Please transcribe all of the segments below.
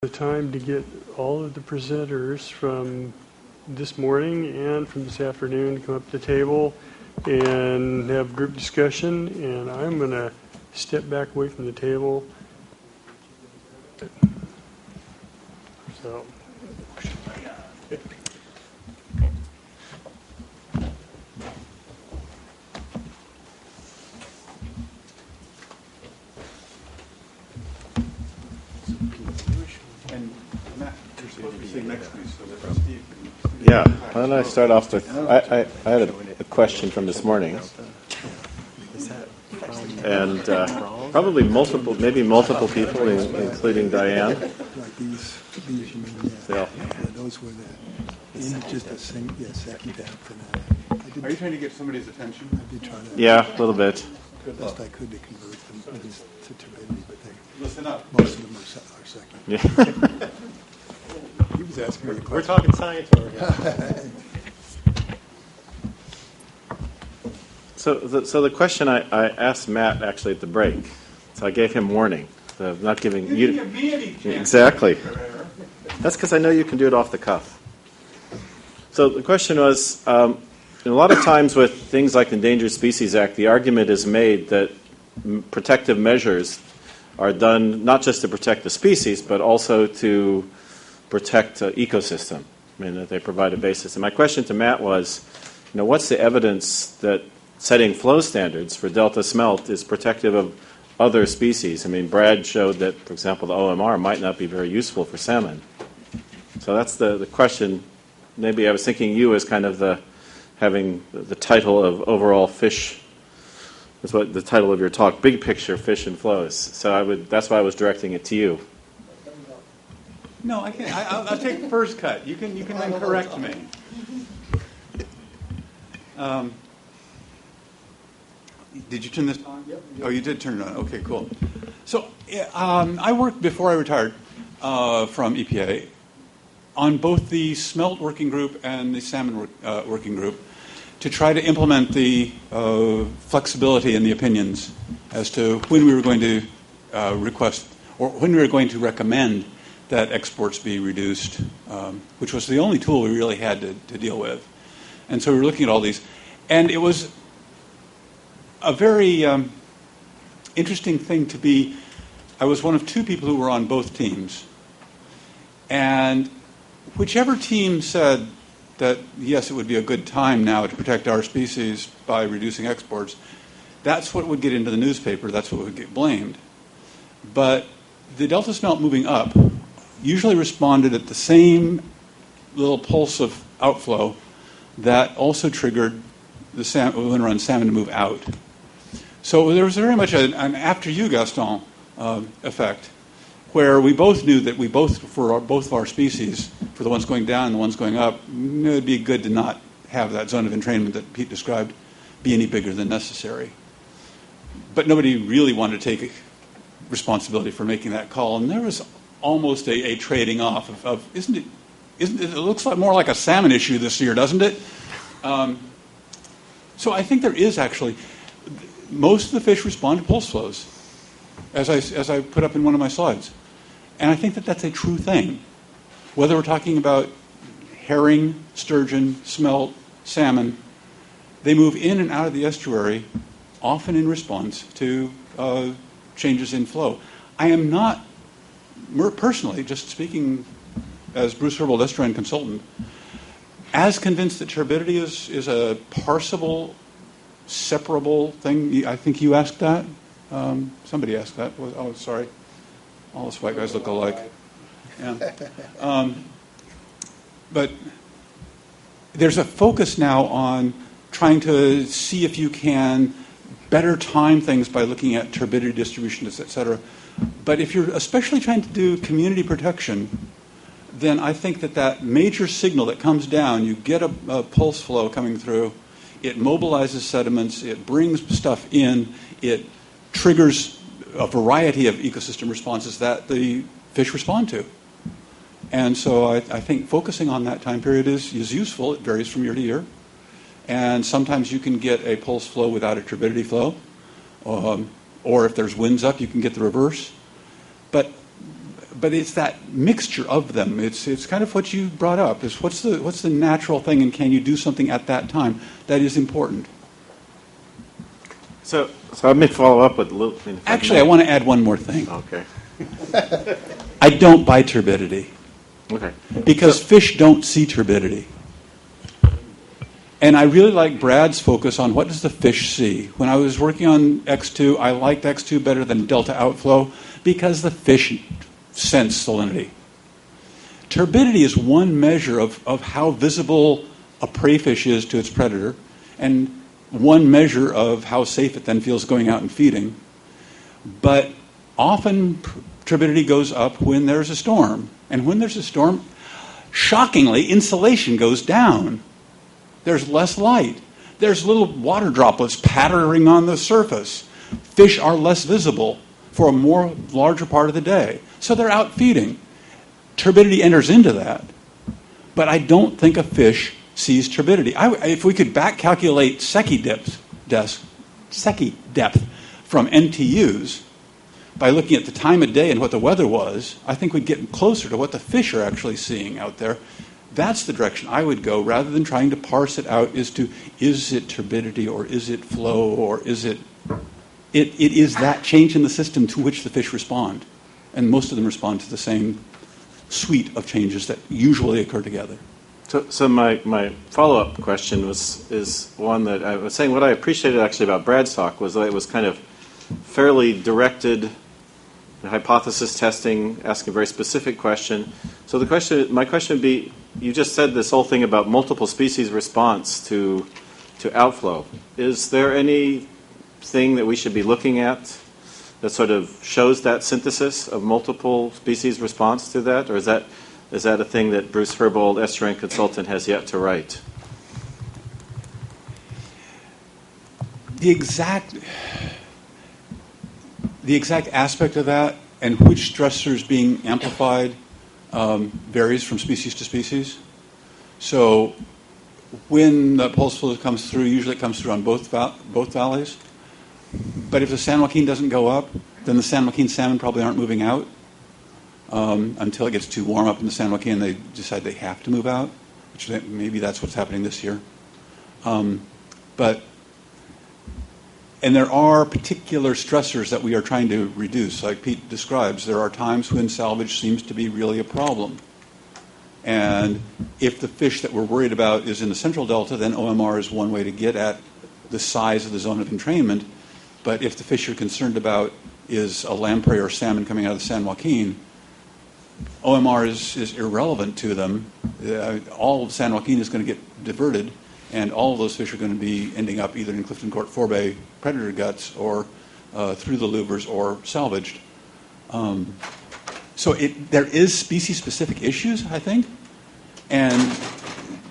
The time to get all of the presenters from this morning and from this afternoon to come up to the table and have group discussion, and I'm going to step back away from the table. So. Yeah, why don't I start off with, I had a question from this morning, and probably maybe multiple people, including Diane. So. Those were just a second half. Are you trying to get somebody's attention? I did try that. Yeah, a little bit. Best I could to convert them to turbidity, but listen up. Most of them are second. Yeah. He was asking me a question. We're talking science over here. So the question I asked Matt actually at the break, so I gave him warning of not giving you. You didn't give me any chance. Exactly. That's because I know you can do it off the cuff. So the question was, a lot of times with things like the Endangered Species Act, the argument is made that protective measures are done not just to protect the species, but also to protect ecosystem. I mean, that they provide a basis. And my question to Matt was, what's the evidence that setting flow standards for delta smelt is protective of other species? I mean, Brad showed that, for example, the OMR might not be very useful for salmon. So that's the question. Maybe I was thinking you as kind of having the title of overall fish. That's what the title of your talk, Big Picture Fish and Flows. So that's why I was directing it to you. No, I can't. I'll take the first cut. You can then correct me. Did you turn this on? Yep. Oh, you did turn it on. Okay, cool. So I worked before I retired from EPA on both the smelt working group and the salmon working group to try to implement the flexibility in the opinions as to when we were going to request or when we were going to recommend that exports be reduced, which was the only tool we really had to deal with. And so we were looking at all these. And it was a very interesting thing to be. I was one of two people who were on both teams. And whichever team said that, yes, it would be a good time now to protect our species by reducing exports, that's what would get into the newspaper. That's what would get blamed. But the delta smelt moving up usually responded at the same little pulse of outflow that also triggered the winter-run salmon to move out. So there was very much an after you, Gaston, effect, where we both knew that for both of our species, for the ones going down and the ones going up, it would be good to not have that zone of entrainment that Pete described be any bigger than necessary. But nobody really wanted to take responsibility for making that call, and there was almost a trading off of isn't it looks like more like a salmon issue this year, doesn't it? So I think there is actually, most of the fish respond to pulse flows, as I put up in one of my slides. And I think that that's a true thing. Whether we're talking about herring, sturgeon, smelt, salmon, they move in and out of the estuary, often in response to changes in flow. I am not, personally, just speaking as Bruce Herbold estuarine consultant, as convinced that turbidity is a parsable, separable thing. I think you asked that. Somebody asked that. Oh, sorry. All those white guys look alike. Yeah. But there's a focus now on trying to see if you can better time things by looking at turbidity distribution, et cetera. But if you're especially trying to do community protection, then I think that major signal that comes down, you get a pulse flow coming through, it mobilizes sediments, it brings stuff in, it triggers a variety of ecosystem responses that the fish respond to. And so I think focusing on that time period is useful. It varies from year to year. And sometimes you can get a pulse flow without a turbidity flow. Or if there's winds up, you can get the reverse. But but it's that mixture of them. It's kind of what you brought up. Is what's the natural thing, and can you do something at that time that is important? So I may follow up with a little. Actually, I want to add one more thing. Okay. I don't buy turbidity. Okay. Because fish don't see turbidity. And I really like Brad's focus on what does the fish see. When I was working on X2, I liked X2 better than delta outflow because the fish sense salinity. Turbidity is one measure of how visible a prey fish is to its predator, and one measure of how safe it then feels going out and feeding. But often turbidity goes up when there's a storm. And when there's a storm, shockingly, insulation goes down. There's less light. There's little water droplets pattering on the surface. Fish are less visible for a larger part of the day. So they're out feeding. Turbidity enters into that. But I don't think a fish sees turbidity. If we could back calculate Secchi depth from NTUs by looking at the time of day and what the weather was, I think we'd get closer to what the fish are actually seeing out there. That's the direction I would go, rather than trying to parse it out as to, is it turbidity or is it flow or is it... It is that change in the system to which the fish respond. And most of them respond to the same suite of changes that usually occur together. So my follow-up question is one that I was saying, what I appreciated actually about Brad's talk was that it was kind of fairly directed hypothesis testing, asking a very specific question. So my question would be, you just said this whole thing about multiple species response to outflow. Is there anything that we should be looking at that sort of shows that synthesis of multiple species response to that? Or is that a thing that Bruce Herbold, estuarine consultant, has yet to write? The exact aspect of that and which stressor is being amplified varies from species to species. So when the pulse flow comes through, usually it comes through on both valleys. But if the San Joaquin doesn't go up, then the San Joaquin salmon probably aren't moving out until it gets too warm up in the San Joaquin and they decide they have to move out, which maybe that's what's happening this year. And there are particular stressors that we are trying to reduce. Like Pete describes, there are times when salvage seems to be really a problem. And if the fish that we're worried about is in the central delta, then OMR is one way to get at the size of the zone of entrainment. But if the fish you're concerned about is a lamprey or salmon coming out of the San Joaquin, OMR is irrelevant to them. All of San Joaquin is going to get diverted, and all of those fish are going to be ending up either in Clifton Court forebay predator guts or through the louvers or salvaged. So there is species-specific issues, I think, and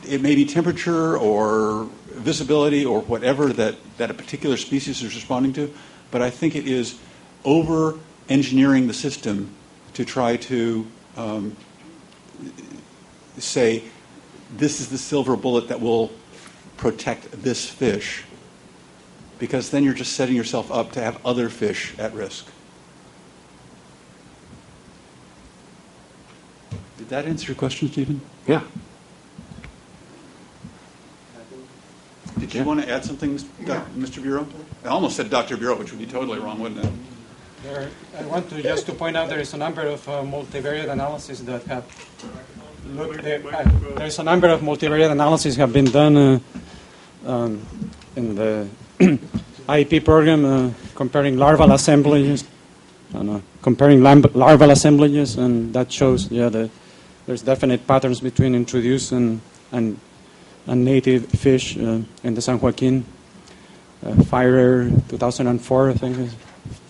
it may be temperature or visibility or whatever that a particular species is responding to, but I think it is over-engineering the system to try to say, this is the silver bullet that will protect this fish, because then you're just setting yourself up to have other fish at risk. Did that answer your question, Stephen? Yeah. Did you want to add something, Mr. Bureau? I almost said Dr. Bureau, which would be totally wrong, wouldn't it? I want to just to point out there is a number of multivariate analyses that have looked at. There is a number of multivariate analyses have been done in the IEP program comparing larval assemblages, and that shows there's definite patterns between introduced and native fish in the San Joaquin. Fire 2004, I think,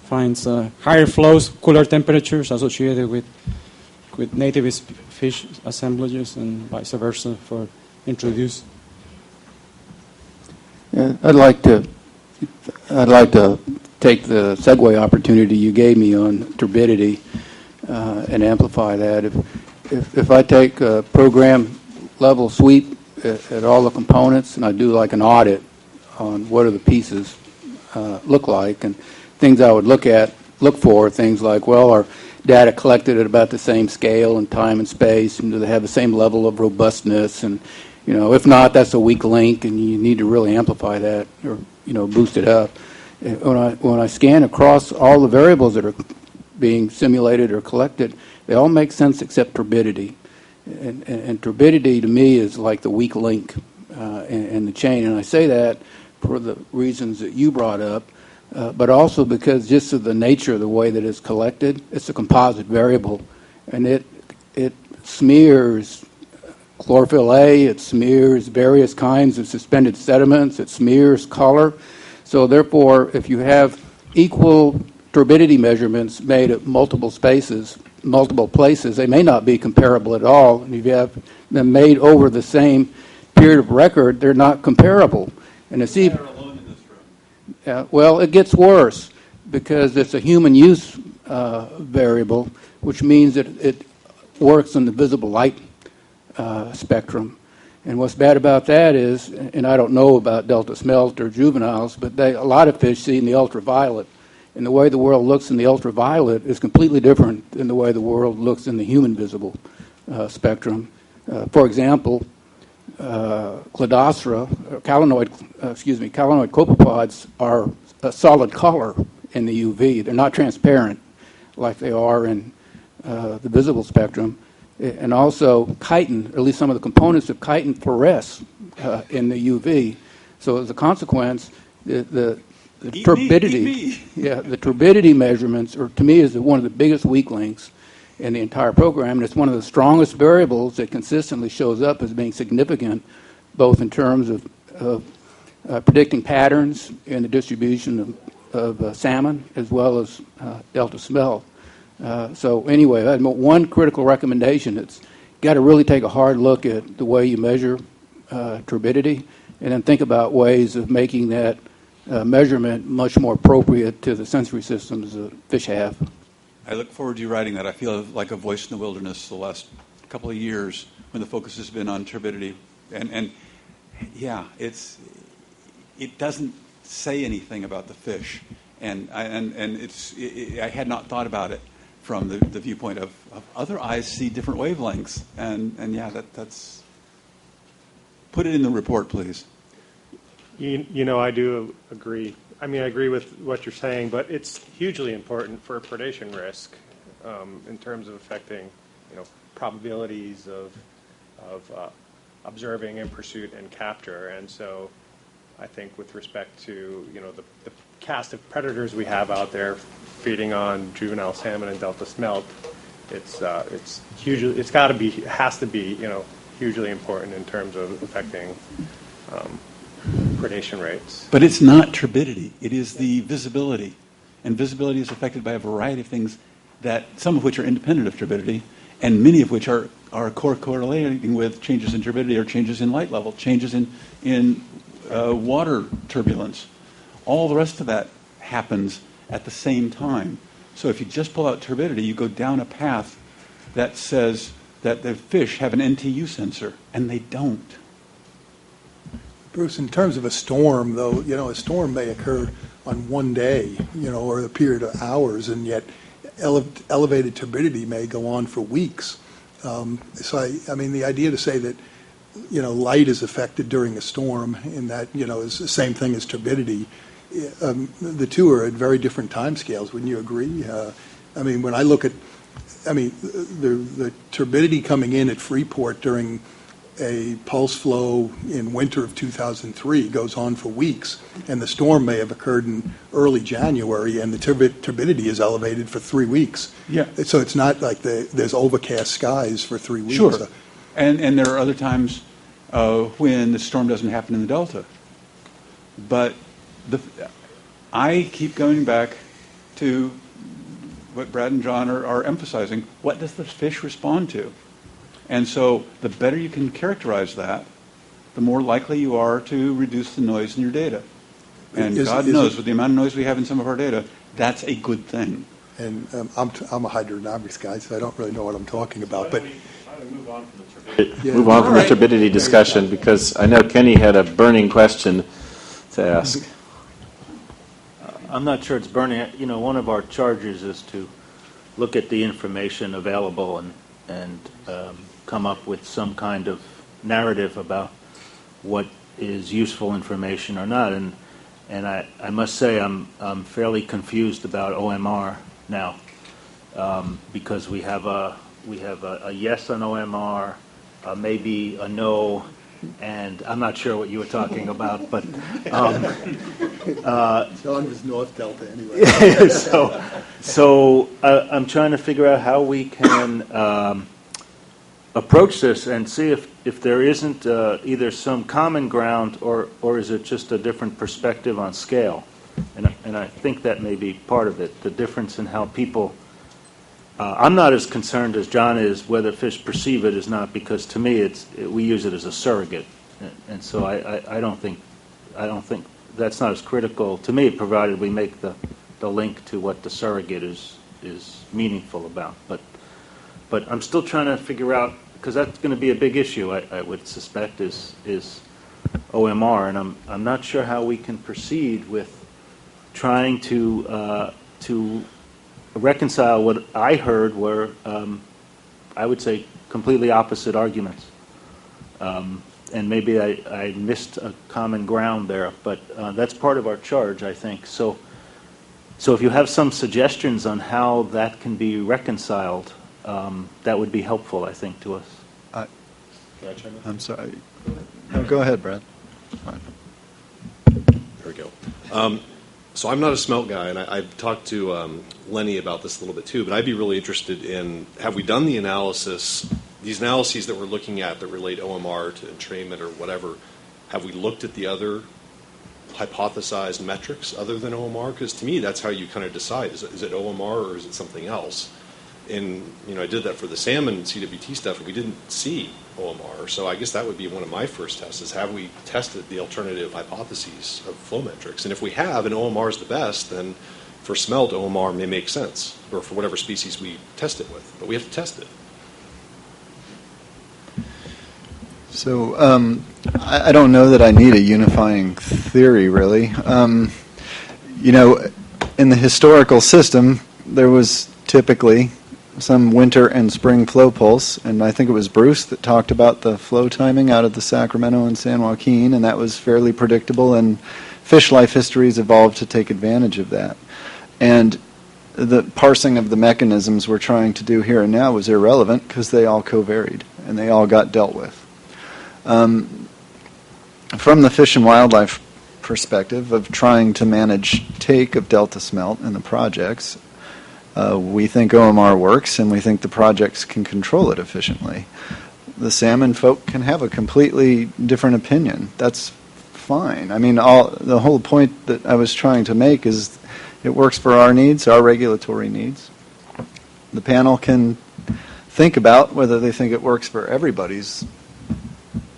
finds higher flows, cooler temperatures associated with native fish assemblages, and vice versa for introduced. Yeah, I'd like to take the segue opportunity you gave me on turbidity and amplify that. If I take a program level sweep at all the components and I do like an audit on what do the pieces look like, and things I would look for, things like, well, data collected at about the same scale and time and space, and do they have the same level of robustness? And if not, that's a weak link, and you need to really amplify that or boost it up. When I scan across all the variables that are being simulated or collected, they all make sense except turbidity. And turbidity to me is like the weak link in the chain. And I say that for the reasons that you brought up, but also because just of the nature of the way that it's collected, it's a composite variable. And it smears chlorophyll A, it smears various kinds of suspended sediments, it smears color. So therefore, if you have equal turbidity measurements made at multiple places, they may not be comparable at all. And if you have them made over the same period of record, they're not comparable. And it's even, well, it gets worse because it's a human use variable, which means that it works in the visible light spectrum. And what's bad about that is, and I don't know about delta smelt or juveniles, but a lot of fish see in the ultraviolet. And the way the world looks in the ultraviolet is completely different than the way the world looks in the human visible spectrum. For example, Cladastra, calanoid copepods are a solid color in the UV. They're not transparent like they are in the visible spectrum. And also chitin, or at least some of the components of chitin fluoresce in the UV. So as a consequence, the turbidity, the turbidity measurements, to me, is one of the biggest weak links in the entire program, and it's one of the strongest variables that consistently shows up as being significant, both in terms of predicting patterns in the distribution of salmon as well as delta smelt. So anyway, one critical recommendation: it's got to really take a hard look at the way you measure turbidity, and then think about ways of making that measurement much more appropriate to the sensory systems that fish have. I look forward to you writing that. I feel like a voice in the wilderness the last couple of years when the focus has been on turbidity. And yeah, it doesn't say anything about the fish. And I had not thought about it from the viewpoint of other eyes see different wavelengths. And yeah, that's... Put it in the report, please. I do agree. I mean, I agree with what you're saying, but it's hugely important for predation risk in terms of affecting, probabilities of observing in pursuit and capture. And so I think with respect to, the cast of predators we have out there feeding on juvenile salmon and delta smelt, it's hugely, has to be, hugely important in terms of affecting predation rates. But it's not turbidity. It is the visibility. And visibility is affected by a variety of things, some of which are independent of turbidity, and many of which are correlating with changes in turbidity or changes in light level, changes in water turbulence. All the rest of that happens at the same time. So if you just pull out turbidity, you go down a path that says that the fish have an NTU sensor, and they don't. Bruce, in terms of a storm, though, a storm may occur on one day, or a period of hours, and yet elevated turbidity may go on for weeks. So, I mean, the idea to say that, light is affected during a storm, and that, is the same thing as turbidity, the two are at very different time scales. Wouldn't you agree? I mean, when I look at, the turbidity coming in at Freeport during a pulse flow in winter of 2003 goes on for weeks, and the storm may have occurred in early January, and the turbidity is elevated for 3 weeks. Yeah. So it's not like there's overcast skies for 3 weeks. Sure. And there are other times when the storm doesn't happen in the Delta. But I keep going back to what Brad and John are emphasizing. What does the fish respond to? And so the better you can characterize that, the more likely you are to reduce the noise in your data. And God knows, with the amount of noise we have in some of our data, that's a good thing. And I'm a hydrodynamics guy, so I don't really know what I'm talking about. But move on from the turbidity discussion, because I know Kenny had a burning question to ask. I'm not sure it's burning. One of our charges is to look at the information available and come up with some kind of narrative about what is useful information or not. And I must say I'm fairly confused about OMR now, because we have a yes on OMR, maybe a no, and I'm not sure what you were talking about, but John was North Delta anyway. so I'm trying to figure out how we can approach this and see if there isn't either some common ground or is it just a different perspective on scale. And I think that may be part of it, the difference in how people... I'm not as concerned as John is whether fish perceive it as not, because to me we use it as a surrogate. And so I don't think that's not as critical to me, provided we make the link to what the surrogate is meaningful about. But I'm still trying to figure out, because that's going to be a big issue, I would suspect, is OMR, and I'm not sure how we can proceed with trying to reconcile what I heard were, I would say, completely opposite arguments. And maybe I missed a common ground there, but that's part of our charge, I think. So if you have some suggestions on how that can be reconciled, that would be helpful, I think, to us. I'm sorry. No, go ahead, Brad. Fine. There we go. So I'm not a smelt guy, and I've talked to Lenny about this a little bit too, but I'd be really interested in, have we done the analysis, these analyses that we're looking at that relate OMR to entrainment or whatever, have we looked at the other hypothesized metrics other than OMR? Because to me, that's how you kind of decide. Is it OMR or is it something else? And, I did that for the salmon CWT stuff, and we didn't see OMR. So I guess that would be one of my first tests, is have we tested the alternative hypotheses of flow metrics? And if we have, and OMR is the best, then for smelt, OMR may make sense, or for whatever species we test it with. But we have to test it. So I don't know that I need a unifying theory, really. In the historical system, there was typically some winter and spring flow pulse, and I think it was Bruce that talked about the flow timing out of the Sacramento and San Joaquin, and that was fairly predictable, and fish life histories evolved to take advantage of that. And the parsing of the mechanisms we're trying to do here and now was irrelevant because they all covaried, and they all got dealt with. From the fish and wildlife perspective of trying to manage take of delta smelt in the projects, we think OMR works, and we think the projects can control it efficiently. The salmon folk can have a completely different opinion. That's fine. I mean, the whole point that I was trying to make is it works for our needs, our regulatory needs. The panel can think about whether they think it works for everybody's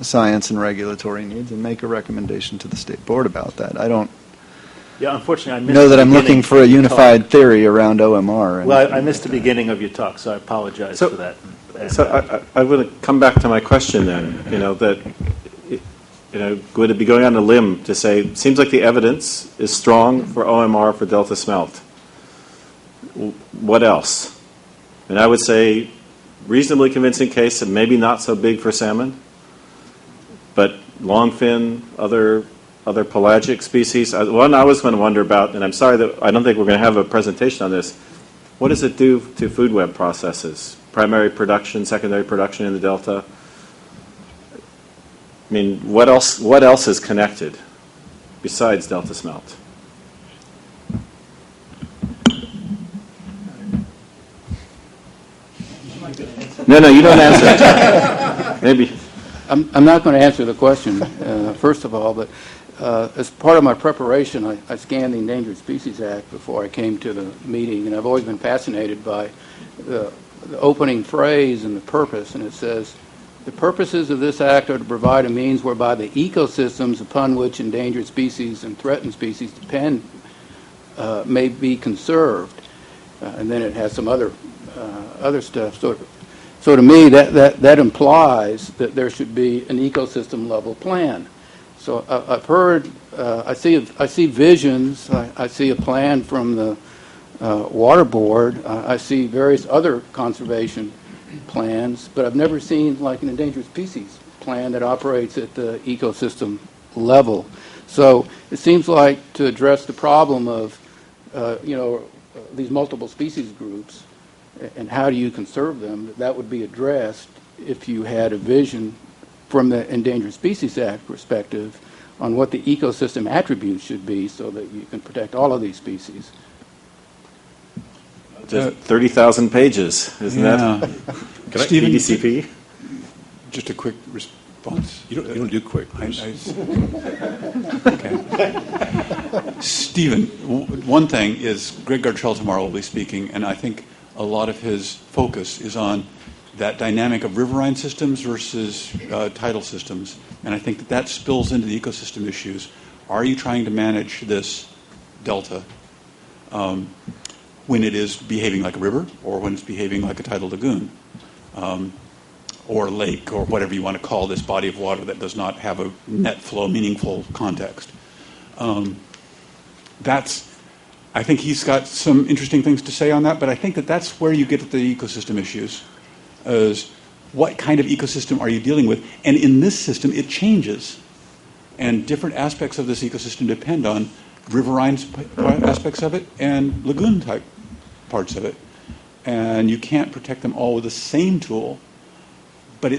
science and regulatory needs and make a recommendation to the state board about that. I don't Unfortunately, I missed know that the I'm looking beginning for a of your unified talk. theory around OMR. Well, I missed the beginning of your talk, so I apologize for that. So I would come back to my question then, would it be going on a limb to say, seems like the evidence is strong for OMR for delta smelt. What else? And I would say reasonably convincing case, and maybe not so big for salmon, but longfin, other pelagic species. One I was going to wonder about, and I'm sorry that I don't think we're going to have a presentation on this, what does it do to food web processes? Primary production, secondary production in the delta? I mean, what else is connected besides delta smelt? No, you don't answer. Maybe. I'm not going to answer the question, first of all, but as part of my preparation, I scanned the Endangered Species Act before I came to the meeting, and I've always been fascinated by the opening phrase and the purpose, and it says, the purposes of this act are to provide a means whereby the ecosystems upon which endangered species and threatened species depend may be conserved. And then it has some other stuff. So to me, that implies that there should be an ecosystem level plan. So I've heard, I see visions. I see a plan from the water board, I see various other conservation plans, but I've never seen like an endangered species plan that operates at the ecosystem level. So it seems like to address the problem of, these multiple species groups and how do you conserve them, that would be addressed if you had a vision from the Endangered Species Act perspective on what the ecosystem attributes should be so that you can protect all of these species. 30,000 pages, isn't that? Can I, Stephen, EDCP? just a quick response. you don't do quick. Okay. Stephen, one thing is Greg Gartrell tomorrow will be speaking, and I think a lot of his focus is on that dynamic of riverine systems versus tidal systems, and I think that spills into the ecosystem issues. Are you trying to manage this delta when it is behaving like a river or when it's behaving like a tidal lagoon? Or lake, or whatever you want to call this body of water that does not have a net flow, meaningful context. I think he's got some interesting things to say on that, but I think that's where you get at the ecosystem issues, is what kind of ecosystem are you dealing with? And in this system, it changes. And different aspects of this ecosystem depend on riverine aspects of it and lagoon-type parts of it. And you can't protect them all with the same tool. But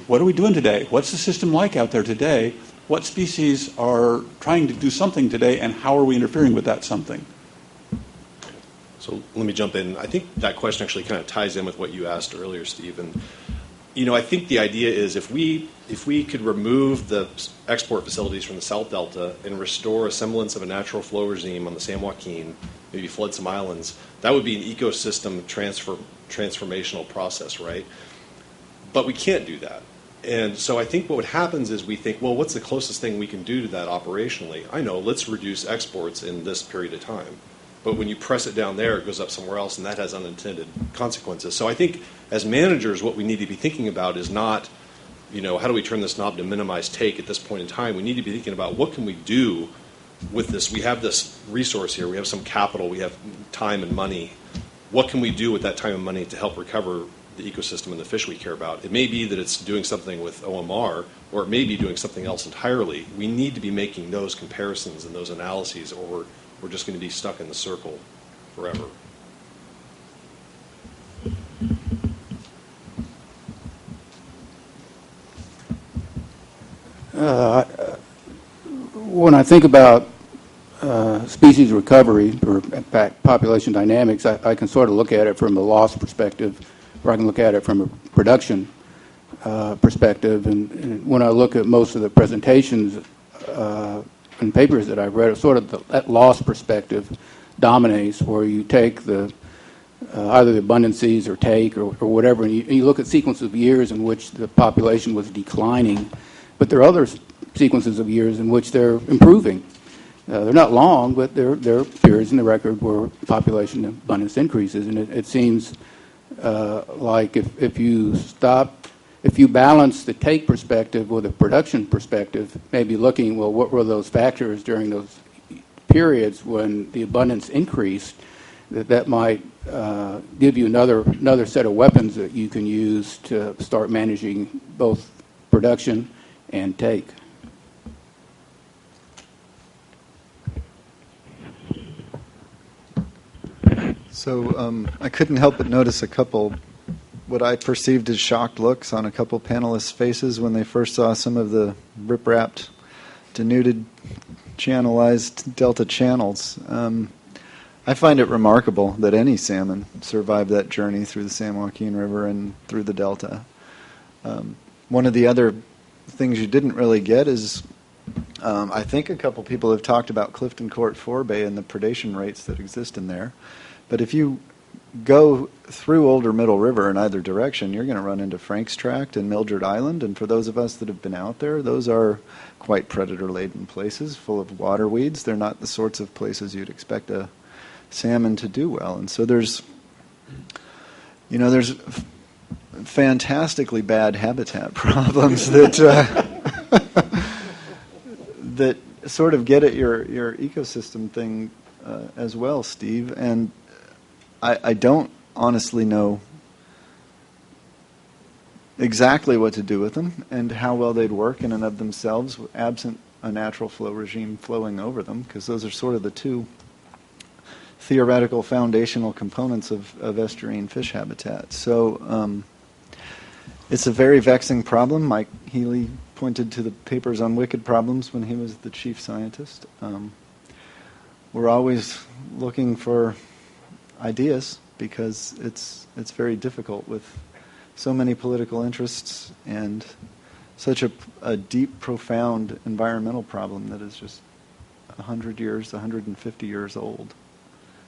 what are we doing today? What's the system like out there today? What species are trying to do something today, and how are we interfering with that something? So let me jump in. I think that question actually kind of ties in with what you asked earlier, Steve. And, I think the idea is if we could remove the export facilities from the South Delta and restore a semblance of a natural flow regime on the San Joaquin, maybe flood some islands, that would be an ecosystem transformational process, right? But we can't do that. And so I think what happens is we think, well, what's the closest thing we can do to that operationally? I know, let's reduce exports in this period of time. But when you press it down there, it goes up somewhere else, and that has unintended consequences. So I think as managers, what we need to be thinking about is not, how do we turn this knob to minimize take at this point in time? We need to be thinking about what can we do with this. We have this resource here. We have some capital. We have time and money. What can we do with that time and money to help recover the ecosystem and the fish we care about? It may be that it's doing something with OMR, or it may be doing something else entirely. We need to be making those comparisons and those analyses, or we're just going to be stuck in the circle forever. When I think about species recovery, or in fact population dynamics, I can sort of look at it from a loss perspective, or I can look at it from a production perspective. And when I look at most of the presentations and papers that I've read, sort of that loss perspective dominates, where you take the either the abundances or take or whatever, and you look at sequences of years in which the population was declining, but there are other sequences of years in which they're improving. They're not long, but there are periods in the record where population abundance increases, and it seems like if you balance the take perspective with a production perspective, maybe looking, well, what were those factors during those periods when the abundance increased, that might give you another set of weapons that you can use to start managing both production and take. So I couldn't help but notice a couple what I perceived as shocked looks on a couple panelists' faces when they first saw some of the rip-wrapped, denuded, channelized delta channels. I find it remarkable that any salmon survived that journey through the San Joaquin River and through the delta. One of the other things you didn't really get is I think a couple people have talked about Clifton Court Forebay and the predation rates that exist in there. But if you go through Older Middle River in either direction, you're going to run into Frank's Tract and Mildred Island. And for those of us that have been out there, those are quite predator-laden places full of water weeds. They're not the sorts of places you'd expect a salmon to do well. And so there's fantastically bad habitat problems that that sort of get at your ecosystem thing as well, Steve. And I don't honestly know exactly what to do with them and how well they'd work in and of themselves, absent a natural flow regime flowing over them, because those are sort of the two theoretical foundational components of estuarine fish habitat. So it's a very vexing problem. Mike Healy pointed to the papers on wicked problems when he was the chief scientist. We're always looking for ideas because it's very difficult with so many political interests and such a deep, profound environmental problem that is just 100 years, 150 years old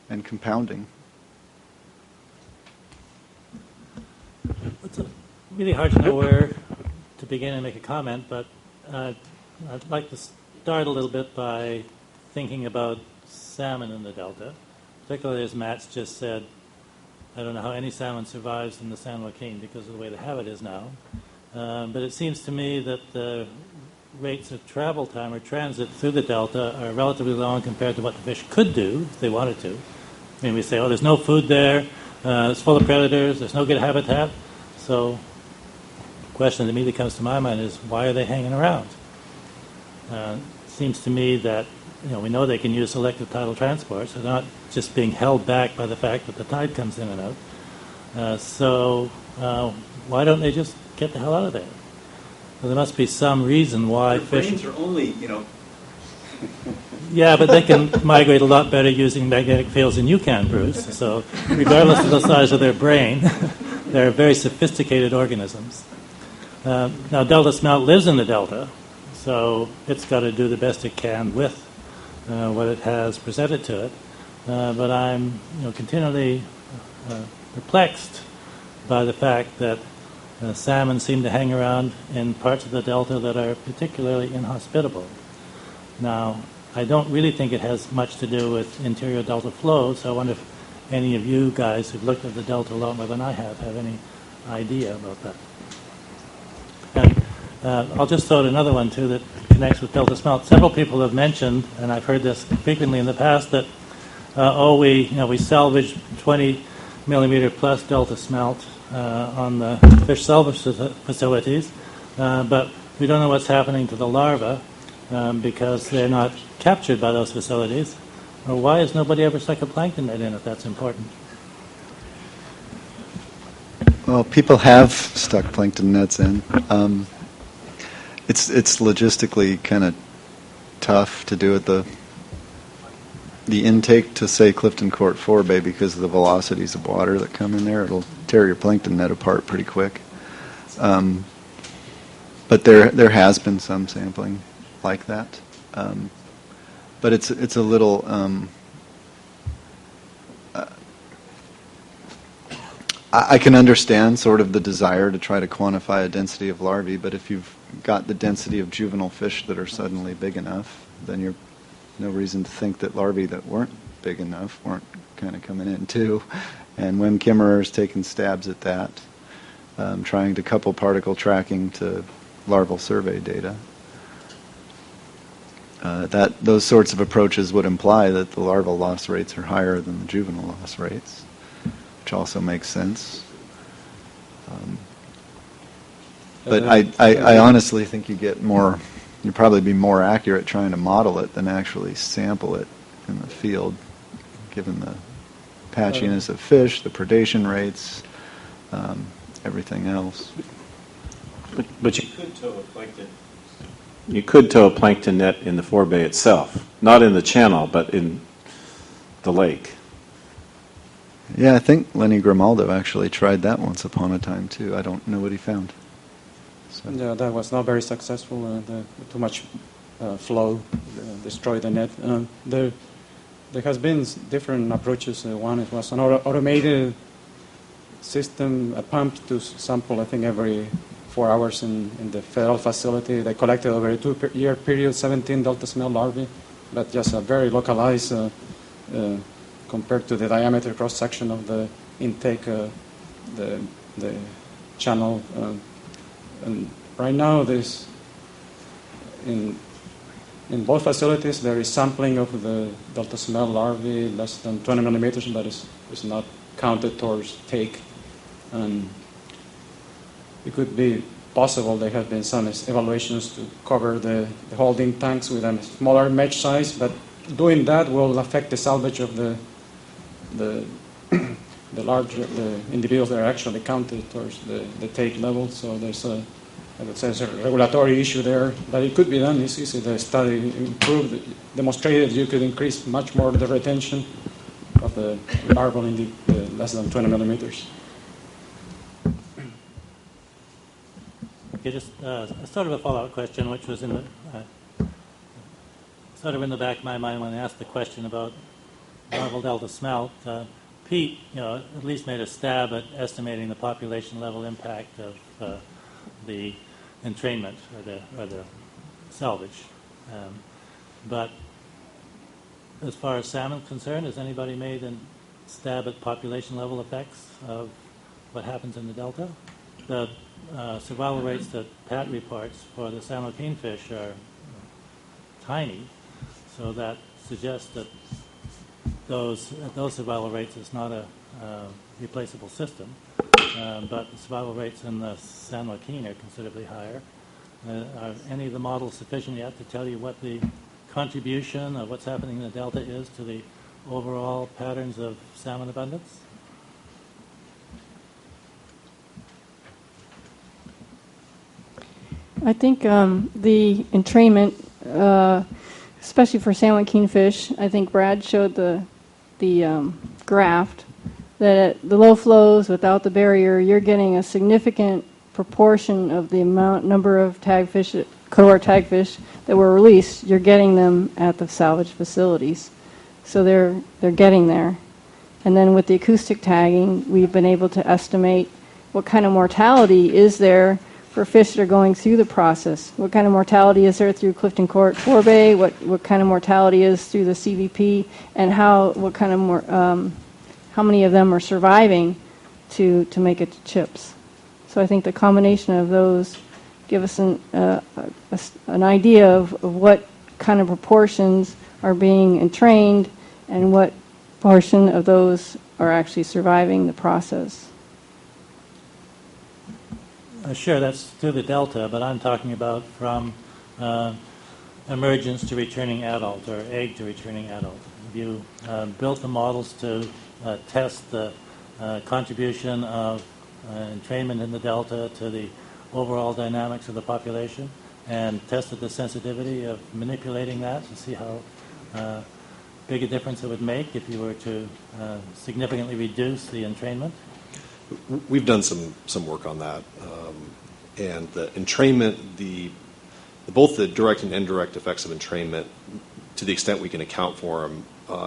and compounding. It's really hard to know where to begin and make a comment, but I'd like to start a little bit by thinking about salmon in the Delta, particularly as Matt's just said. I don't know how any salmon survives in the San Joaquin because of the way the habit is now. But it seems to me that the rates of travel time or transit through the Delta are relatively long compared to what the fish could do if they wanted to. I mean, we say, oh, there's no food there, it's full of predators, there's no good habitat. So the question that immediately comes to my mind is, why are they hanging around? It seems to me that we know they can use selective tidal transport, so they're not just being held back by the fact that the tide comes in and out. So why don't they just get the hell out of there? Well, there must be some reason why fish... Brains are only, Yeah, but they can migrate a lot better using magnetic fields than you can, Bruce. So regardless of the size of their brain, they're very sophisticated organisms. Now, Delta smelt lives in the Delta, so it's got to do the best it can with what it has presented to it. But I'm continually perplexed by the fact that salmon seem to hang around in parts of the Delta that are particularly inhospitable. Now, I don't really think it has much to do with interior Delta flow, so I wonder if any of you guys who've looked at the Delta a lot more than I have any idea about that. And I'll just throw out another one, too, that connects with Delta smelt. Several people have mentioned, and I've heard this frequently in the past, that, we salvage 20 millimeter plus Delta smelt on the fish salvage facilities, but we don't know what's happening to the larvae because they're not captured by those facilities. Well, why has nobody ever stuck a plankton net in if that's important? Well, people have stuck plankton nets in. It's logistically kind of tough to do at the intake to, say, Clifton Court Forebay because of the velocities of water that come in there. It'll tear your plankton net apart pretty quick. But there has been some sampling like that. But it's a little... I can understand sort of the desire to try to quantify a density of larvae, but if you've got the density of juvenile fish that are suddenly big enough, then you're no reason to think that larvae that weren't big enough weren't kind of coming in too. And Wim Kimmerer's taken stabs at that, trying to couple particle tracking to larval survey data. Those sorts of approaches would imply that the larval loss rates are higher than the juvenile loss rates, which also makes sense. But I honestly think you'd probably be more accurate trying to model it than actually sample it in the field, given the patchiness of fish, the predation rates, everything else. But you could tow a plankton. You could tow a plankton net in the forebay itself, not in the channel, but in the lake. Yeah, I think Lenny Grimaldo actually tried that once upon a time too. I don't know what he found. So. Yeah, that was not very successful. Too much flow destroyed the net. There has been different approaches. One was an automated system, a pump to sample, I think, every 4 hours in the federal facility. They collected over a 2-year period 17 Delta smelt larvae, but just a very localized compared to the diameter cross-section of the intake, the channel. And right now, there's in both facilities there is sampling of the Delta smelt larvae less than 20 millimeters, but it's not counted towards take. And it could be possible there have been some evaluations to cover the holding tanks with a smaller mesh size, but doing that will affect the salvage of the larger the individuals that are actually counted towards the take level. So there's a regulatory issue there, but it could be done. It's easy. The study demonstrated you could increase much more the retention of the larval in the less than 20 millimeters. Okay, just sort of a follow-up question, which was in the sort of in the back of my mind when I asked the question about larval delta smelt. Pete, at least made a stab at estimating the population level impact of the entrainment or the salvage. But as far as salmon is concerned, has anybody made a stab at population level effects of what happens in the delta? The survival rates that Pat reports for the San Joaquin fish are tiny, so that suggests that those survival rates is not a replaceable system. But the survival rates in the San Joaquin are considerably higher. Are any of the models sufficient yet to tell you what the contribution of what's happening in the delta is to the overall patterns of salmon abundance? I think the entrainment, especially for San Joaquin fish, I think Brad showed the graph that at the low flows without the barrier, you're getting a significant proportion of the number of tagfish, cohort tagfish that were released. You're getting them at the salvage facilities, so they're getting there. And then with the acoustic tagging, we've been able to estimate what kind of mortality is there for fish that are going through the process. What kind of mortality is there through Clifton Court Forebay? What kind of mortality is through the CVP? And how many of them are surviving to make it to chips? So I think the combination of those give us an idea of what kind of proportions are being entrained and what portion of those are actually surviving the process. Sure, that's through the delta, but I'm talking about from emergence to returning adult or egg to returning adult. Have you built the models to test the contribution of entrainment in the delta to the overall dynamics of the population and tested the sensitivity of manipulating that to see how big a difference it would make if you were to significantly reduce the entrainment? We've done some work on that, and the entrainment, both the direct and indirect effects of entrainment, to the extent we can account for them,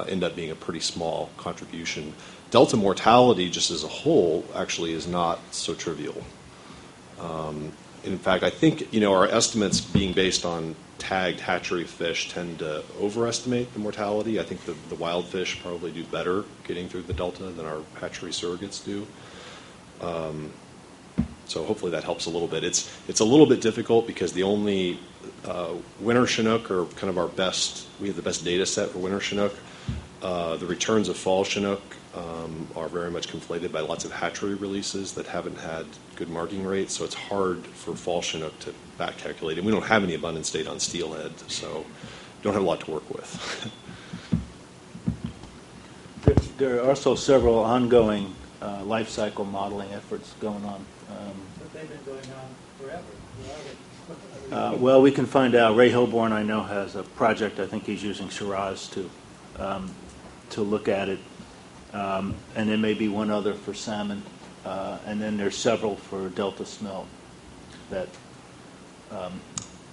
end up being a pretty small contribution. Delta mortality, just as a whole, actually is not so trivial. In fact, I think our estimates being based on tagged hatchery fish tend to overestimate the mortality. I think the wild fish probably do better getting through the delta than our hatchery surrogates do. So hopefully that helps a little bit. It's a little bit difficult because the only winter Chinook are kind of our best. We have the best data set for winter Chinook. The returns of fall Chinook are very much conflated by lots of hatchery releases that haven't had good marking rates. So it's hard for fall Chinook to back calculate. And we don't have any abundance data on steelhead, so don't have a lot to work with. There are also several ongoing life cycle modeling efforts going on. But they've been going on forever. Well, we can find out. Ray Hilborn, I know, has a project. I think he's using Shiraz to look at it. And there may be one other for salmon. And then there's several for delta smelt that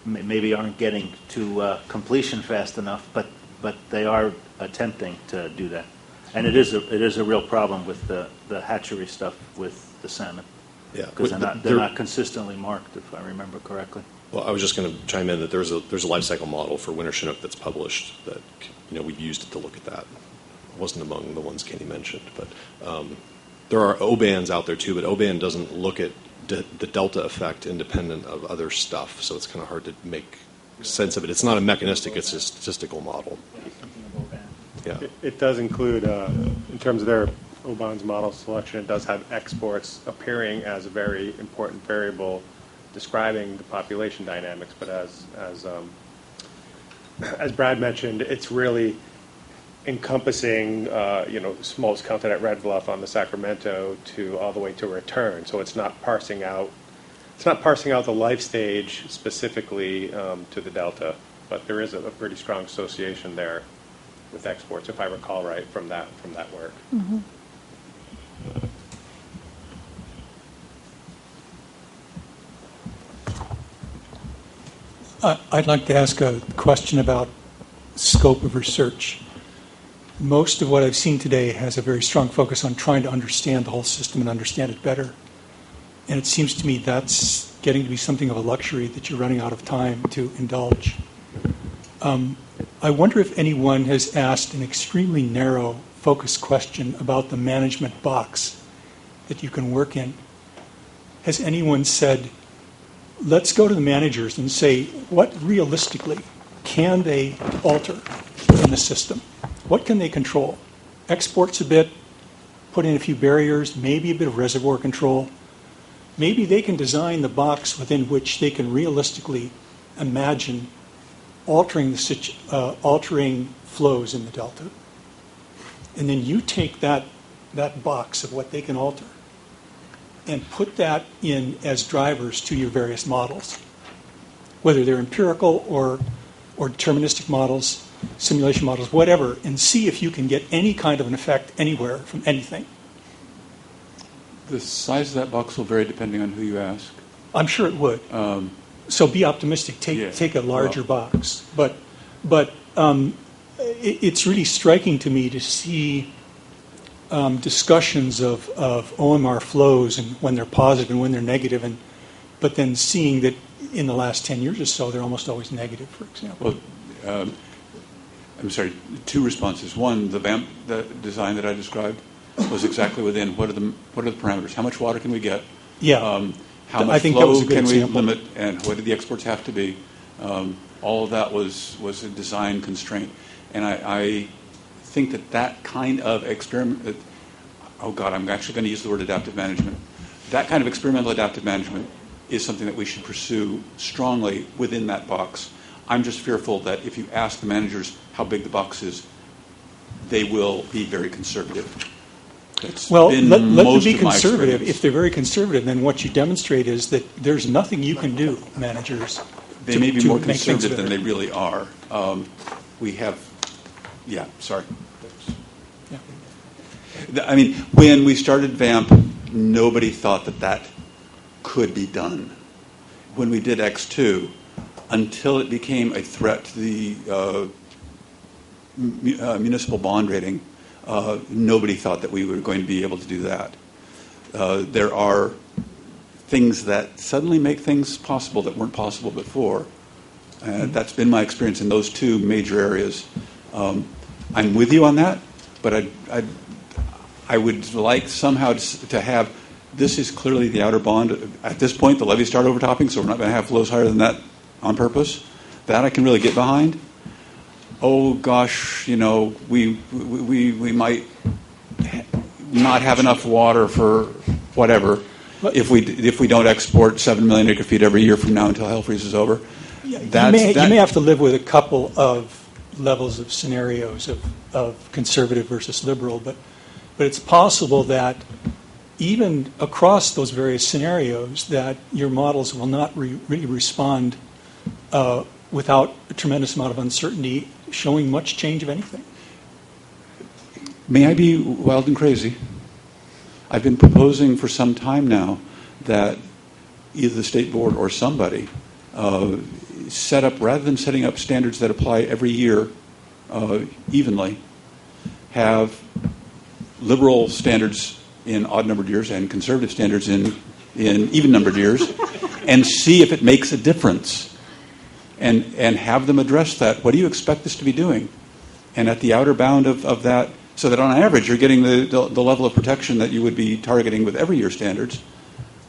maybe aren't getting to completion fast enough, but they are attempting to do that. And it is a real problem with the hatchery stuff with the salmon. Yeah, because they're not consistently marked, if I remember correctly. Well, I was just going to chime in that there's a life cycle model for winter Chinook that's published that we've used it to look at that. It wasn't among the ones Kenny mentioned, but there are O-bands out there too. But O-band doesn't look at the delta effect independent of other stuff, so it's kind of hard to make sense of it. It's not a mechanistic; it's a statistical model. Yeah. It does include, in terms of their Oban's model selection, it does have exports appearing as a very important variable describing the population dynamics. But as Brad mentioned, it's really encompassing, smolts counted at Red Bluff on the Sacramento to all the way to return. So it's not parsing out. It's not parsing out the life stage specifically to the Delta, but there is a pretty strong association there with exports, if I recall right from that work. Mm-hmm. I'd like to ask a question about scope of research. Most of what I've seen today has a very strong focus on trying to understand the whole system and understand it better. And it seems to me that's getting to be something of a luxury that you're running out of time to indulge. I wonder if anyone has asked an extremely narrow, focused question about the management box that you can work in. Has anyone said, let's go to the managers and say, what realistically can they alter in the system? What can they control? Exports a bit, put in a few barriers, maybe a bit of reservoir control. Maybe they can design the box within which they can realistically imagine altering flows in the Delta. And then you take that box of what they can alter and put that in as drivers to your various models, whether they're empirical or deterministic models, simulation models, whatever, and see if you can get any kind of an effect anywhere from anything. The size of that box will vary depending on who you ask. I'm sure it would. So be optimistic. Take a larger box. But it's really striking to me to see discussions of OMR flows and when they're positive and when they're negative, but then seeing that in the last 10 years or so, they're almost always negative, for example. Well, I'm sorry, two responses. One, the design that I described was exactly within what are the parameters? How much water can we get? Yeah. How much flow can we limit, and what do the exports have to be? All of that was a design constraint, and I think that kind of experiment. I'm actually going to use the word adaptive management. That kind of experimental adaptive management is something that we should pursue strongly within that box. I'm just fearful that if you ask the managers how big the box is, they will be very conservative. Well, let them be conservative. If they're very conservative, then what you demonstrate is that there's nothing you can do, managers. They may be more conservative than they really are. Sorry. Yeah. I mean, when we started VAMP, nobody thought that could be done. When we did X2, until it became a threat to the municipal bond rating, nobody thought that we were going to be able to do that. There are things that suddenly make things possible that weren't possible before. That's been my experience in those two major areas. I'm with you on that, but I would like somehow to have, this is clearly the outer bond. At this point, the levees start overtopping, so we're not going to have flows higher than that on purpose. That I can really get behind. Oh gosh, we might not have enough water for whatever if we don't export 7 million acre feet every year from now until hell freezes over. You may have to live with a couple of levels of scenarios of conservative versus liberal, but it's possible that even across those various scenarios that your models will not really respond without a tremendous amount of uncertainty showing much change of anything. May I be wild and crazy? I've been proposing for some time now that either the state board or somebody set up, rather than setting up standards that apply every year evenly, have liberal standards in odd-numbered years and conservative standards in even-numbered years, and see if it makes a difference. And have them address that. What do you expect this to be doing? And at the outer bound of that, so that on average you're getting the level of protection that you would be targeting with every year standards,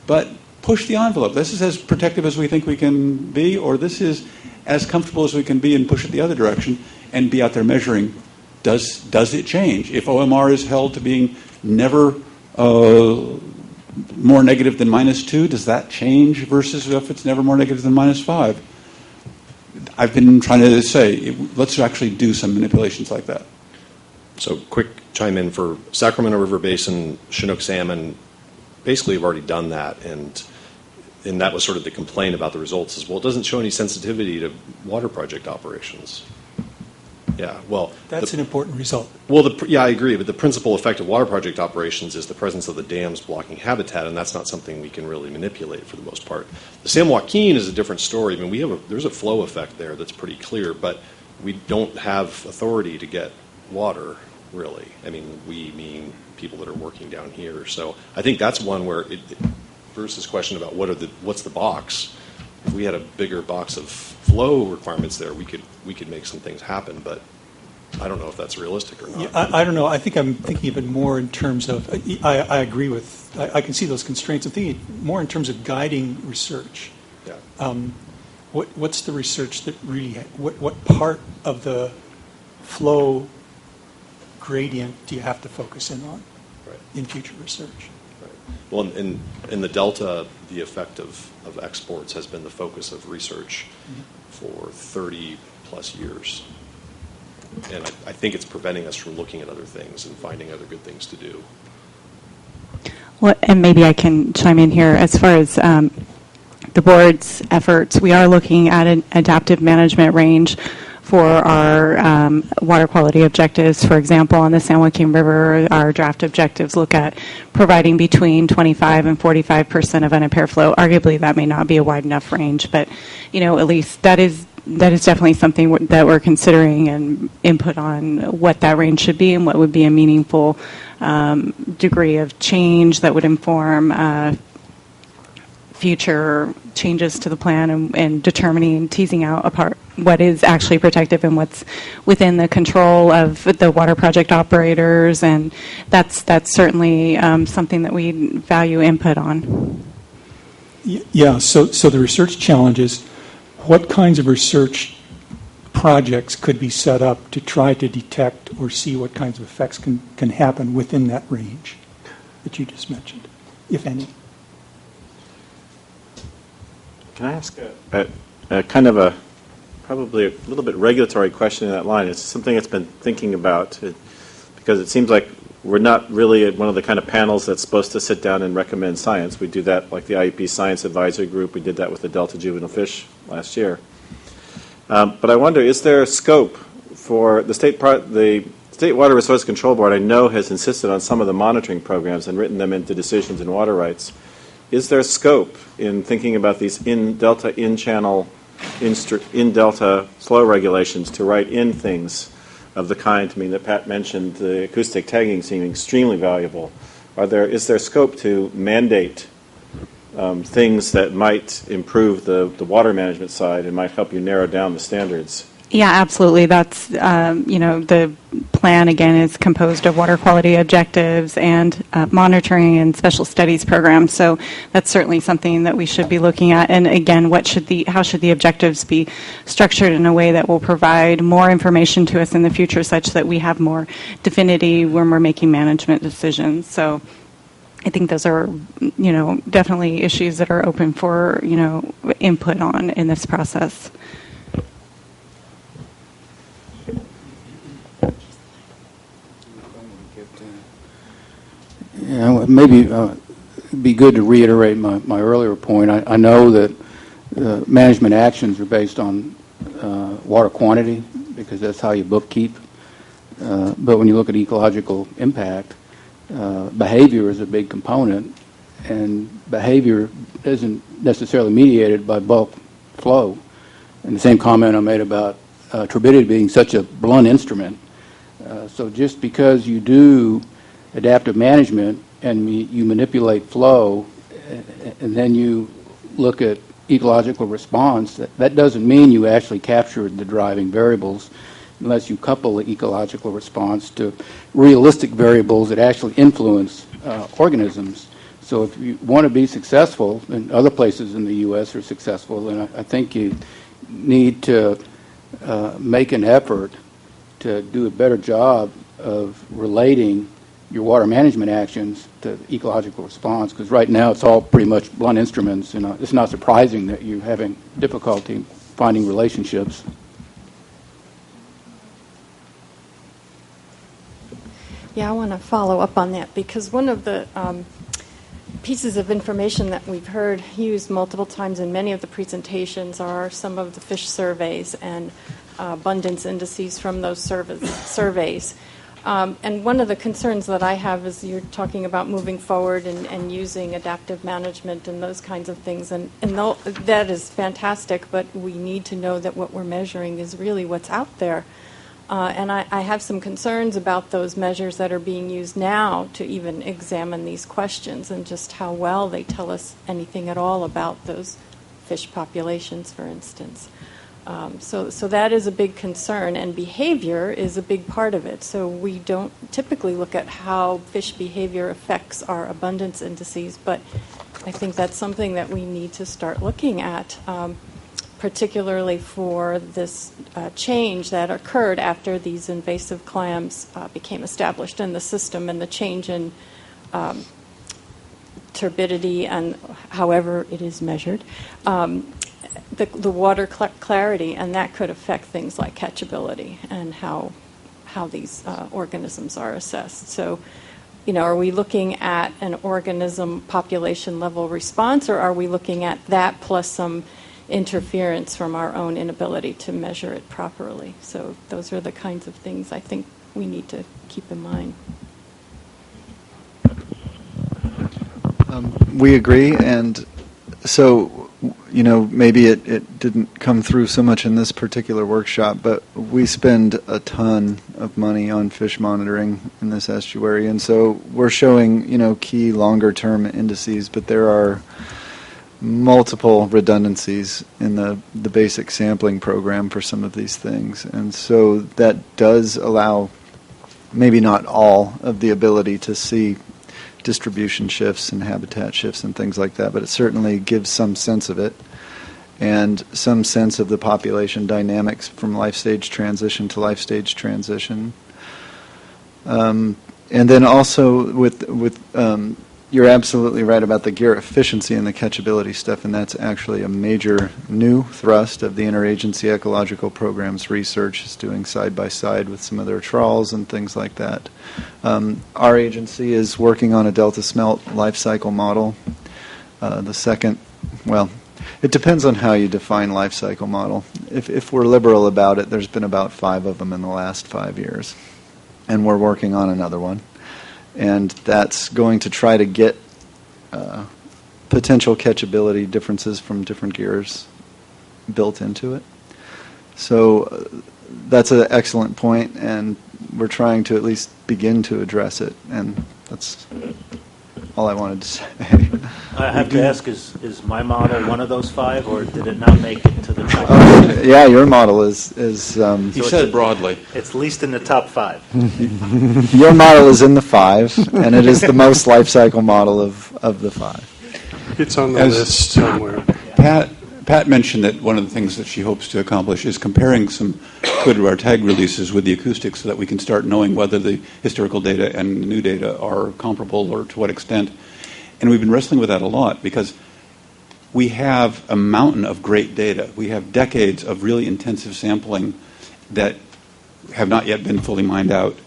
but push the envelope. This is as protective as we think we can be, or this is as comfortable as we can be, and push it the other direction and be out there measuring. Does it change? If OMR is held to being never more negative than -2, does that change versus if it's never more negative than -5? I've been trying to say, let's actually do some manipulations like that. So quick chime in for Sacramento River Basin, Chinook salmon, basically have already done that, and that was sort of the complaint about the results is, well, it doesn't show any sensitivity to water project operations. Yeah, well... That's an important result. Well, I agree, but the principal effect of water project operations is the presence of the dams blocking habitat, and that's not something we can really manipulate for the most part. The San Joaquin is a different story. I mean, there's a flow effect there that's pretty clear, but we don't have authority to get water, really. I mean, we mean people that are working down here. So I think that's one where Bruce's question about what's the box. If we had a bigger box of flow requirements there, we could make some things happen, but I don't know if that's realistic or not. Yeah, I don't know. I think I'm thinking of it more in terms of, I agree with, I can see those constraints. I'm thinking more in terms of guiding research. Yeah. What's the research that really, what part of the flow gradient do you have to focus in on in future research? Well, in the Delta, the effect of exports has been the focus of research for 30 plus years. And I think it's preventing us from looking at other things and finding other good things to do. Well, and maybe I can chime in here. As far as the board's efforts, we are looking at an adaptive management range for our water quality objectives. For example, on the San Joaquin River, our draft objectives look at providing between 25 and 45% of unimpaired flow. Arguably, that may not be a wide enough range, but at least that is definitely something that we're considering and input on what that range should be and what would be a meaningful degree of change that would inform future changes to the plan and determining, teasing out apart what is actually protective and what's within the control of the water project operators, and that's certainly something that we value input on. Yeah, so the research challenge is what kinds of research projects could be set up to try to detect or see what kinds of effects can happen within that range that you just mentioned, if any. Can I ask a kind of probably a little bit regulatory question in that line? It's something that's been thinking about because it seems like we're not really one of the kind of panels that's supposed to sit down and recommend science. We do that like the IEP Science Advisory Group. We did that with the Delta juvenile fish last year. But I wonder, is there scope for the State Water Resource Control Board, I know, has insisted on some of the monitoring programs and written them into decisions in water rights. Is there scope in thinking about these in-delta, in-channel, in-delta flow regulations to write in things of the kind, that Pat mentioned, the acoustic tagging seeming extremely valuable? Is there scope to mandate things that might improve the water management side and might help you narrow down the standards? Yeah, absolutely. That's, the plan, again, is composed of water quality objectives and monitoring and special studies programs. So that's certainly something that we should be looking at. And again, how should the objectives be structured in a way that will provide more information to us in the future such that we have more definitivity when we're making management decisions. So I think those are, definitely issues that are open for, input on in this process. Yeah, maybe it'd be good to reiterate my earlier point. I know that management actions are based on water quantity because that's how you bookkeep. But when you look at ecological impact, behavior is a big component, and behavior isn't necessarily mediated by bulk flow. And the same comment I made about turbidity being such a blunt instrument. So just because you do adaptive management and you manipulate flow and then you look at ecological response, that doesn't mean you actually captured the driving variables unless you couple the ecological response to realistic variables that actually influence organisms. So if you want to be successful, and other places in the U.S. are successful, then I think you need to make an effort to do a better job of relating your water management actions to the ecological response, because right now it's all pretty much blunt instruments, and it's not surprising that you're having difficulty finding relationships. Yeah, I want to follow up on that because one of the pieces of information that we've heard used multiple times in many of the presentations are some of the fish surveys and abundance indices from those surveys. And one of the concerns that I have is you're talking about moving forward and using adaptive management and those kinds of things. And that is fantastic, but we need to know that what we're measuring is really what's out there. And I have some concerns about those measures that are being used now to even examine these questions and just how well they tell us anything at all about those fish populations, for instance. So that is a big concern, and behavior is a big part of it. So we don't typically look at how fish behavior affects our abundance indices, but I think that's something that we need to start looking at, particularly for this change that occurred after these invasive clams became established in the system and the change in turbidity and however it is measured. The water clarity, and that could affect things like catchability and how these organisms are assessed. So, are we looking at an organism population level response, or are we looking at that plus some interference from our own inability to measure it properly? So those are the kinds of things I think we need to keep in mind. We agree, and so, maybe it didn't come through so much in this particular workshop, but we spend a ton of money on fish monitoring in this estuary, and so we're showing, key longer-term indices, but there are multiple redundancies in the basic sampling program for some of these things, and so that does allow maybe not all of the ability to see distribution shifts and habitat shifts and things like that, but it certainly gives some sense of it and some sense of the population dynamics from life stage transition to life stage transition. And then also with you're absolutely right about the gear efficiency and the catchability stuff, and that's actually a major new thrust of the Interagency Ecological Programs research, is doing side by side with some of their trawls and things like that. Our agency is working on a delta smelt life cycle model. The second, well, it depends on how you define life cycle model. If we're liberal about it, there's been about 5 of them in the last 5 years, and we're working on another one. And that's going to try to get potential catchability differences from different gears built into it. So that's an excellent point, and we're trying to at least begin to address it, and that's all I wanted to say. I have to ask, is my model one of those 5, or did it not make it to the top? Yeah, your model is you said broadly. It's least in the top 5. Your model is in the 5, and it is the most life cycle model of the 5. It's on the list somewhere. Pat mentioned that one of the things that she hopes to accomplish is comparing some code-to-our tag releases with the acoustics so that we can start knowing whether the historical data and new data are comparable or to what extent. And we've been wrestling with that a lot because we have a mountain of great data. We have decades of really intensive sampling that have not yet been fully mined out.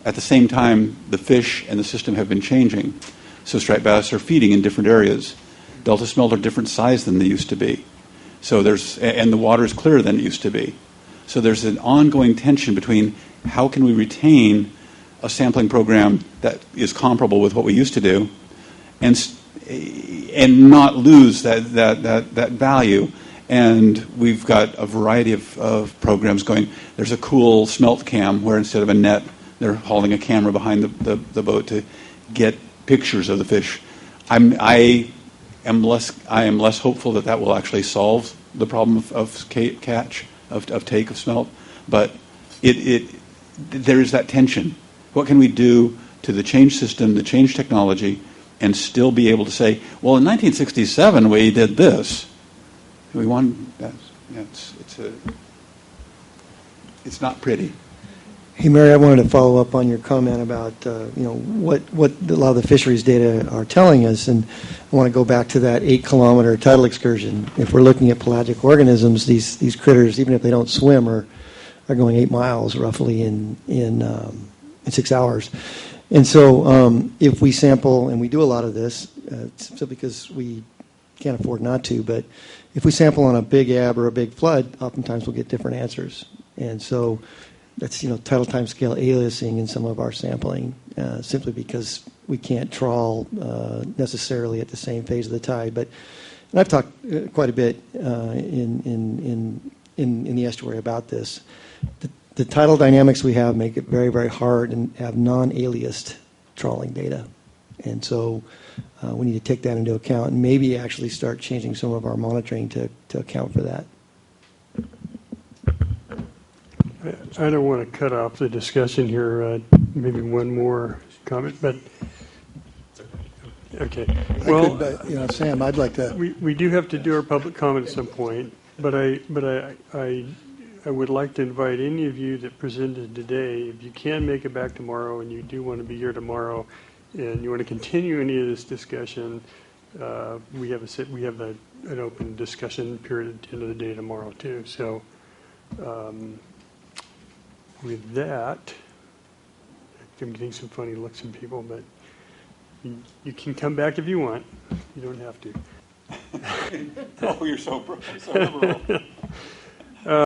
At the same time, the fish and the system have been changing. So striped bass are feeding in different areas. Delta smelt are different size than they used to be. So and the water is clearer than it used to be. So there's an ongoing tension between how can we retain a sampling program that is comparable with what we used to do, and not lose that value. And we've got a variety of programs going. There's a cool smelt cam where instead of a net, they're hauling a camera behind the boat to get pictures of the fish. I am less hopeful that will actually solve the problem of take of smelt, but there is that tension. What can we do to the change system, the change technology, and still be able to say, well, in 1967 we did this. We won. It's not pretty, Hey, Mary, I wanted to follow up on your comment about what a lot of the fisheries data are telling us, and I want to go back to that 8-kilometer tidal excursion. If we're looking at pelagic organisms, these critters, even if they don't swim, are going 8 miles roughly in 6 hours. And so if we sample, and we do a lot of this, simply because we can't afford not to, but if we sample on a big ebb or a big flood, oftentimes we'll get different answers. And so that's tidal time scale aliasing in some of our sampling, simply because we can't trawl necessarily at the same phase of the tide. And I've talked quite a bit in the estuary about this. The tidal dynamics we have make it very, very hard and have non-aliased trawling data. And so we need to take that into account and maybe actually start changing some of our monitoring to account for that. I don't want to cut off the discussion here. Maybe one more comment, but okay. Well, Sam, I'd like to. We do have to do our public comment at some point, but I would like to invite any of you that presented today, if you can make it back tomorrow and you do want to be here tomorrow, and you want to continue any of this discussion, we have an open discussion period at the end of the day tomorrow too. So. With that, I'm getting some funny looks from people, but you can come back if you want. You don't have to. Oh, you're so liberal.